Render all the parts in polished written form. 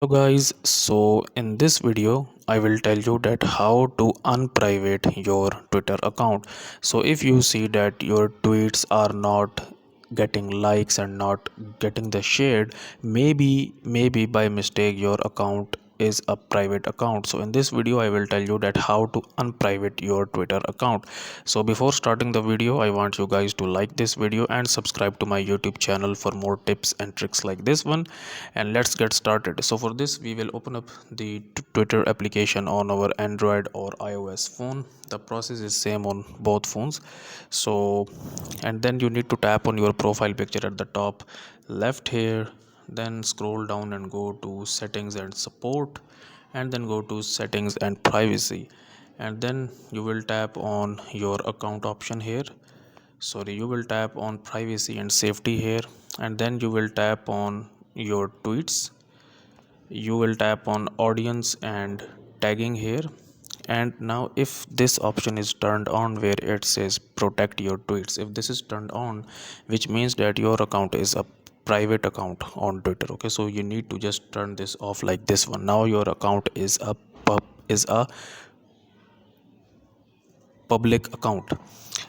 So guys, so in this video I will tell you that how to unprivate your Twitter account. So if you see that your tweets are not getting likes and not getting the shared, maybe by mistake your account is a private account. So in this video I will tell you that how to unprivate your Twitter account. So before starting the video, I want you guys to like this video and subscribe to my YouTube channel for more tips and tricks like this one. And let's get started. So for this we will open up the Twitter application on our Android or iOS phone. The process is same on both phones. So and then you need to tap on your profile picture at the top left here, then scroll down and go to settings and support, and then go to settings and privacy, and then you will tap on your account option here. Sorry, you will tap on privacy and safety here, and then you will tap on your tweets. You will tap on audience and tagging here. And now if this option is turned on where it says protect your tweets, if this is turned on, which means that your account is a private account on Twitter. Okay, so you need to just turn this off like this one. Now your account is a public account.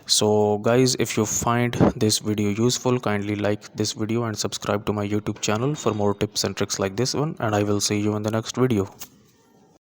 So guys, if you find this video useful, kindly like this video and subscribe to my YouTube channel for more tips and tricks like this one, and I will see you in the next video.